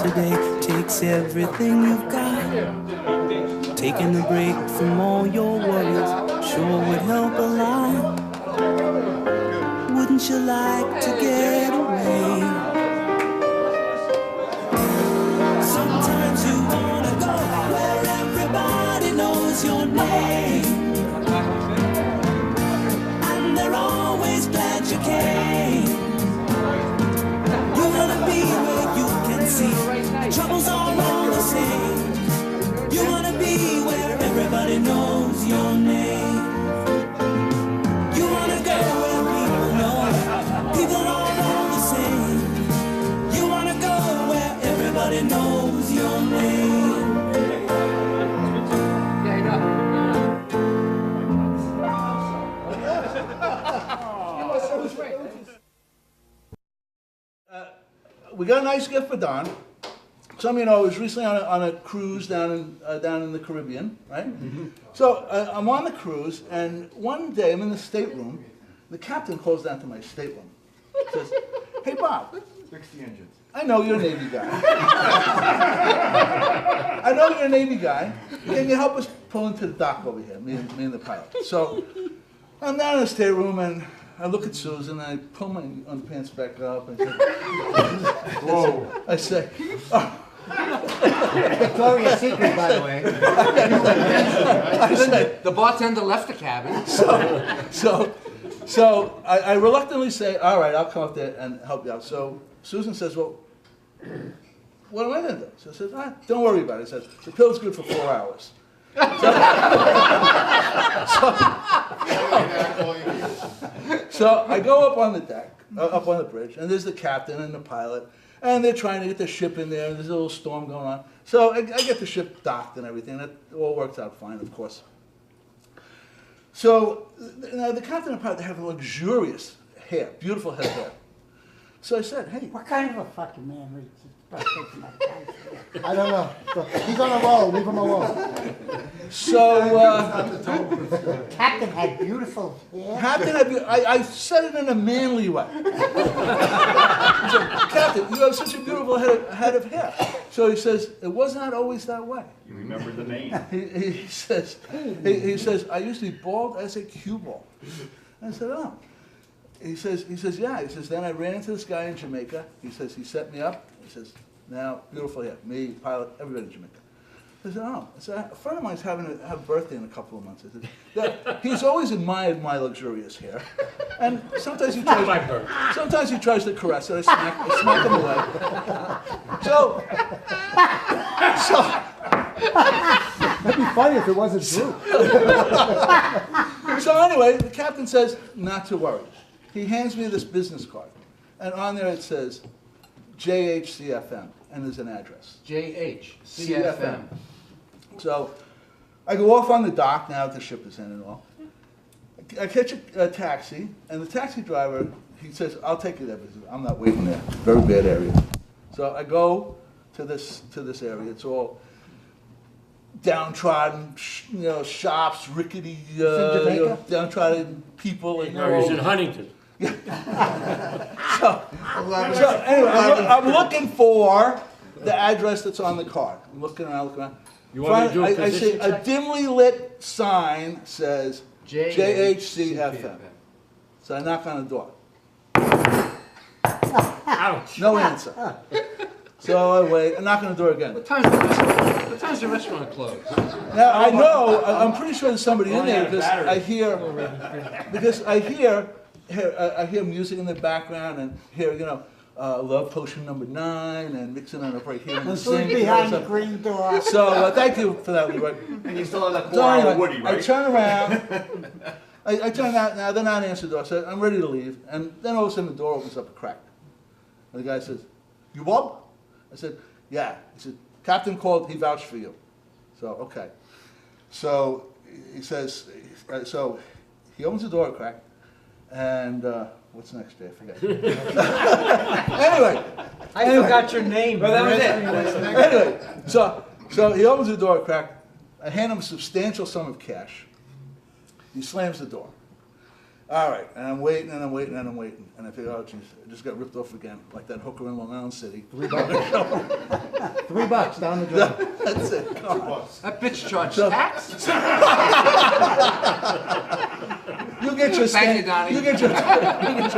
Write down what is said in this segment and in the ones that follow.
today takes everything you've got. Taking a break from all your worries sure would help a lot. Wouldn't you like to get away? Sometimes you wanna go where everybody knows your name, and they're always glad you came. You wanna be where you can see troubles are all the same. You wanna be where everybody knows your name. You wanna go where people know people are all the same. You wanna go where everybody knows your name. We got a nice gift for Don. Some of you know I was recently on a cruise down in the Caribbean, right? So I'm on the cruise, and one day I'm in the stateroom. The captain calls down to my stateroom. Says, "Hey Bob, Fix the engines. I know you're a Navy guy. I know you're a Navy guy. Can you help us pull into the dock over here, me and the pilot?" So I'm down in the stateroom, and I look at Susan, and I pull my underpants back up, and Whoa. I say, "Oh." Victoria's Secret, by the way. I say, The bartender left the cabin. So I reluctantly say, "All right, I'll come up there and help you out." So Susan says, "Well, what am I going to do?" So I says, "Don't worry about it." She says, "The pill's good for 4 hours." So I go up on the deck, up on the bridge, and there's the captain and the pilot, and they're trying to get the ship in there, and there's a little storm going on. So I get the ship docked and everything, and it all works out fine, of course. So now the captain and pilot, they have luxurious hair, beautiful head of hair. So I said, "Hey, What kind of a fucking man reads this? I don't know. He's on a roll. Leave him alone. so Captain had beautiful hair. Captain, I said it in a manly way." He said, "Captain, you have such a beautiful head of hair." So he says, "It was not always that way." You remember the name. He says, "I used to be bald as a cue ball." I said, "Oh." He says, "Yeah." He says, "Then I ran into this guy in Jamaica." He says, "He set me up." He says, "Now, beautiful hair, me, pilot, everybody in Jamaica." I said, "Oh." I said, "A friend of mine's having a birthday in a couple of months." I said, "Yeah, he's always admired my luxurious hair, and sometimes he tries to caress it. I smack him away." That'd be funny if it wasn't true. So anyway, the captain says, "Not to worry." He hands me this business card, and on there it says JHCFM, and there's an address. JHCFM. So I go off on the dock now that the ship is in and all. I catch a taxi, and the taxi driver, he says, "I'll take you there, because I'm not waiting there. Very bad area." So I go to this area. It's all downtrodden, shops, rickety, downtrodden people. And No, he's in Huntington. So anyway, I'm looking for the address that's on the card. I'm looking around. You want me to do a I position see a check? dimly lit sign says JHCFM. So I knock on the door. Ouch. No answer. So I wait. I knock on the door again. What time's the restaurant close? Now I know. I'm pretty sure there's somebody in there because I hear music in the background and hear Love Potion number 9 and Mixing on a Break here in the Who's sink. behind the green door? So thank you for that, Leroy. And you still have that So 4-hour anyway, Woody, right? I turn around. I turn out now. They're not answering the door. So I'm ready to leave, and then all of a sudden the door opens up a crack. And the guy says, "You Bob?" I said, "Yeah." He said, "Captain called. He vouched for you." So okay. So he says. So he opens the door a crack, and what's next, Jay? I forget. Anyway. I forgot your name. Well, that was it. Anyway, so he opens the door a crack. I hand him a substantial sum of cash. He slams the door. All right, and I'm waiting, and I'm waiting, and I'm waiting. And I figure, oh, geez, I just got ripped off again, like that hooker in Long Island City. $3 down the drain. That's it. That bitch charged So- tax? You get your Thank you, stand- Donnie. you get your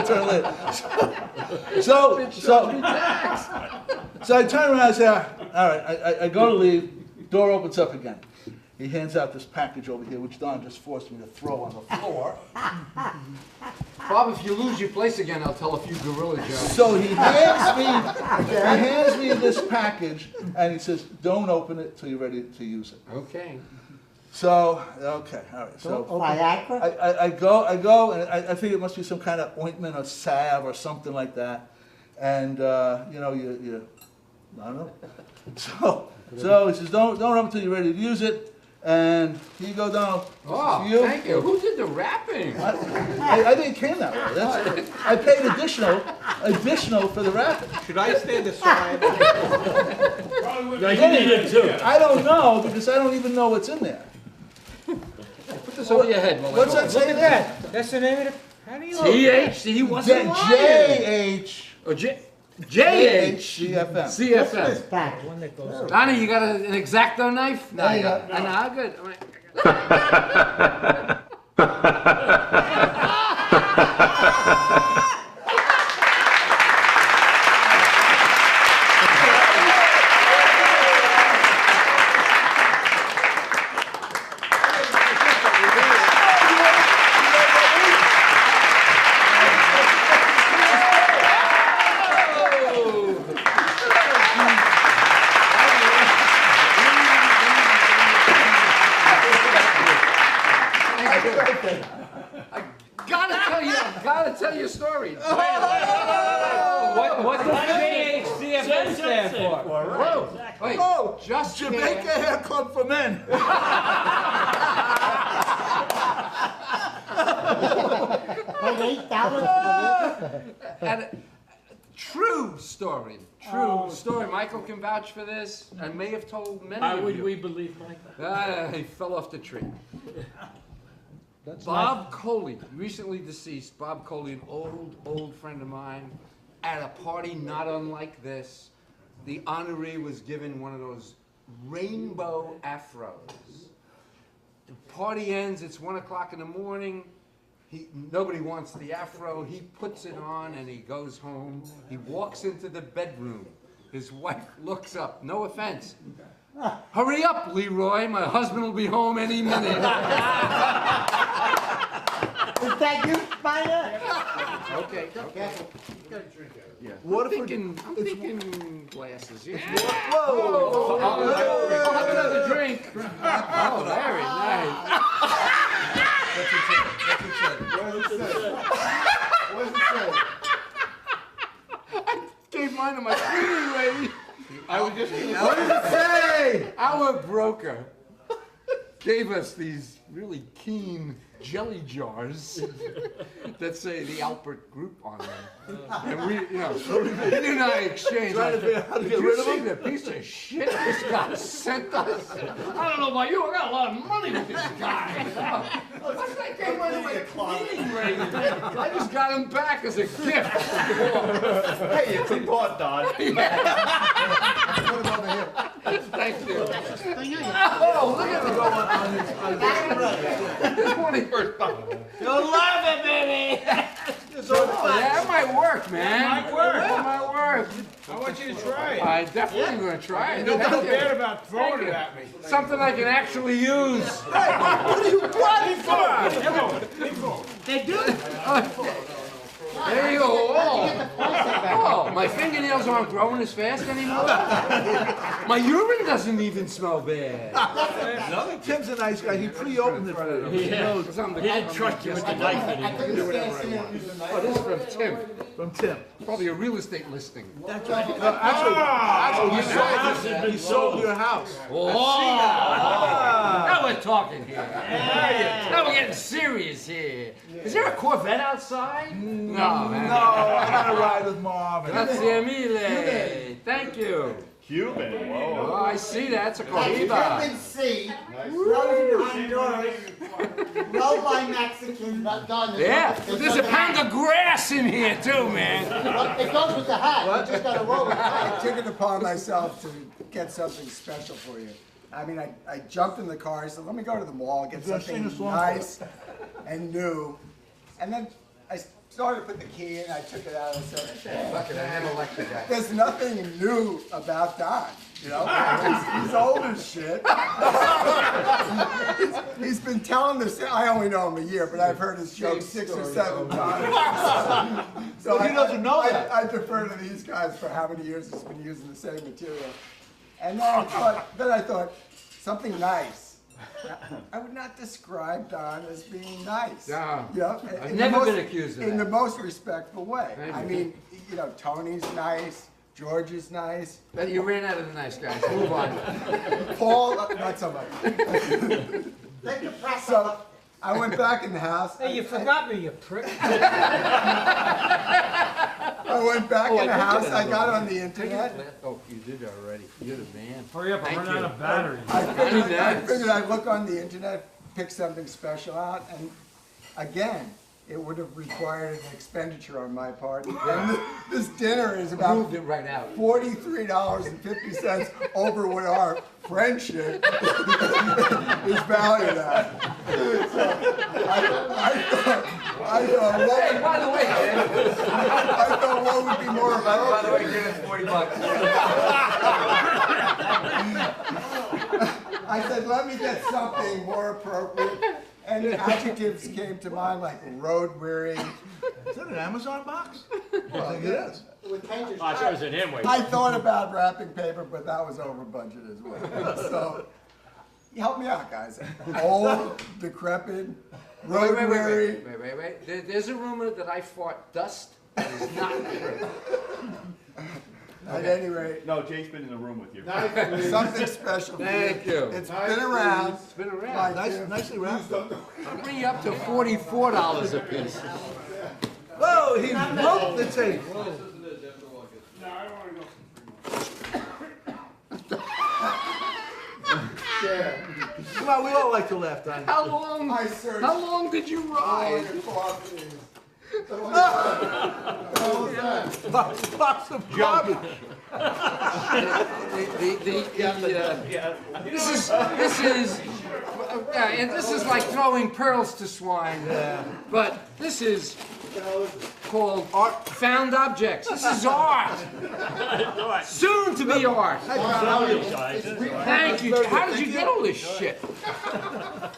turn later. So I turn around and say, all right, I go to leave, door opens up again. He hands out this package over here, which Don just forced me to throw on the floor. Bob, if you lose your place again, I'll tell a few gorilla jokes. So he hands me this package, and he says, don't open it till you're ready to use it. Okay. So, okay, all right, so. Viagra? I go, and I think it must be some kind of ointment or salve or something like that. And, you know, I don't know. So he says, don't rub until you're ready to use it. And here you go, Donald. This is Oh, for you. thank you. Who did the rapping? I think it came that way. I paid additional for the wrapping. Should I stand aside? No, you need it too. I don't know, because I don't even know what's in there. Put this over your head. while I What's go. that say there? That's the name of the, how do you? TH, he wasn't lying. J-H. Oh, JH. CFM. CFM. Back, one that goes. Donnie, you got an X-Acto knife? No, There you go. No, good. All right. Gotta tell you a story. What does JHCFM stand for? Whoa, wait, Oh, just Jamaica Hair Club for Men. And a true story. True story. Michael can vouch for this, and may have told many Why of would you. we believe Michael? He fell off the tree. Bob Coley, recently deceased. Bob Coley, an old friend of mine, at a party not unlike this. The honoree was given one of those rainbow afros. The party ends. It's 1 o'clock in the morning. Nobody wants the afro. He puts it on and he goes home. He walks into the bedroom. His wife looks up. No offense. Hurry up, Leroy. My husband will be home any minute. Is that you, Spider? Okay. What I'm if we're- thinking glasses. Yeah. Whoa! I'll have another drink. Oh, very nice. What does it say? I gave mine to my cleaning lady. What does it say? Our broker gave us these really keen jelly jars that say the Alpert Group on them. And we, he and I exchanged. Trying to figure out how to Did get you rid of see them? the piece of shit this guy sent us? I don't know about you, I got a lot of money with this guy. I gave mine to my cleaning lady. I just got him back as a gift. Hey, it's important, Don. Thank you. Oh, look at this one here. You'll love it, baby! Yeah, it might work, man. It might work. I want you to try it. I definitely gonna try it. Don't Thank feel you. bad about throwing it at me. Something I can actually use. They do. There you go. Oh, my fingernails aren't growing as fast anymore. My urine doesn't even smell bad. Tim's a nice guy. He pre-opened it for you. Yeah. Because I'm the He didn't trust you with the knife anymore. Oh, this is from Tim. From Tim. Probably a real estate listing. Actually, he sold your house. Now we're talking here. Now we're getting serious here. Is there a Corvette outside? No, man. No, I gotta ride with Marvin. Grazie mille. Thank you. Cuban, whoa. Oh, I see that. It's a That's Cohiba. Cuban C, frozen Honduras, rolled by Mexicans, not done. Yeah, there's a pound of grass in here too, man. It goes with the hat, you just gotta roll with the hat. I took it upon myself to get something special for you. I mean, I jumped in the car, I said, let me go to the mall, get Just sing something a song. nice and new. And then I started to put the key in, I took it out and said, Fuck it, I never liked the guy. there's nothing new about Don, you know? He's old as shit. He's been telling this, I only know him a year, but I've heard his joke 6 or 7 times. So He doesn't know that. I defer to these guys for how many years he's been using the same material. And then I thought, something nice. I would not describe Don as being nice. No. You know, I've in the never most- been accused of in that. the most respectful way. Thank I you. mean, you know, Tony's nice, George is nice, But you ran out of the nice guys. Move on. Paul, not so much. Take the press So off. I went back in the house. Hey, you forgot me, you prick. I went back in the house. I got on the internet. Oh, you did already. You're the man. Hurry up, I'm Thank running you. out of batteries. I Nice. figured I'd look on the internet, pick something special out, and again, it would have required an expenditure on my part. And this dinner is about Moved it right out. $43.50 over what our friendship is valued at. So I thought, Hey, by the way, man. I thought what would be more By the way, appropriate. give us $40. I said, let me get something more appropriate. And adjectives came to mind like road weary. Is that an Amazon box? I think it is. With tension. I thought it was an Amway. I thought about wrapping paper, but that was over budget as well. So, help me out, guys. Old, decrepit, road weary. Wait. There's a rumor that I fart dust. That is not true. At any rate, No, Jake's been in the room with you. something special for you. Thank you. It's been around. It's been around. Like Nice, this. nicely wrapped. I'll bring you up to $44 a piece. Whoa, he broke the tape. Come on, we all like to laugh, Don. How long? I searched How long did you all ride? your coffees. Box of garbage. This is and this is like throwing pearls to swine. But this is called art, found objects. This is art. Soon to be art. Thank you. How did you get all this shit?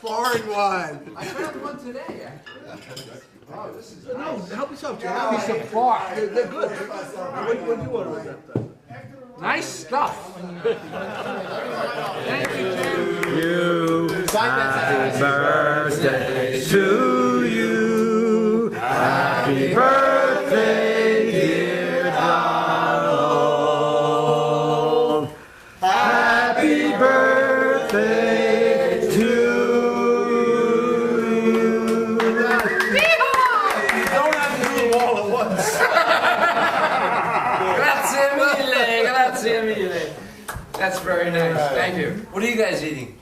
Foreign wine. I found one today. Actually. Oh, this is No, nice. help yourself, Piece John. of bark. They're good. What do you order with that? Nice stuff. Thank you, Jim. Birthday to you. Happy birthday, dear Donald. Happy birthday to you. You don't have to do them all at once. Grazie mille, grazie mille. That's very nice. Thank you. What are you guys eating?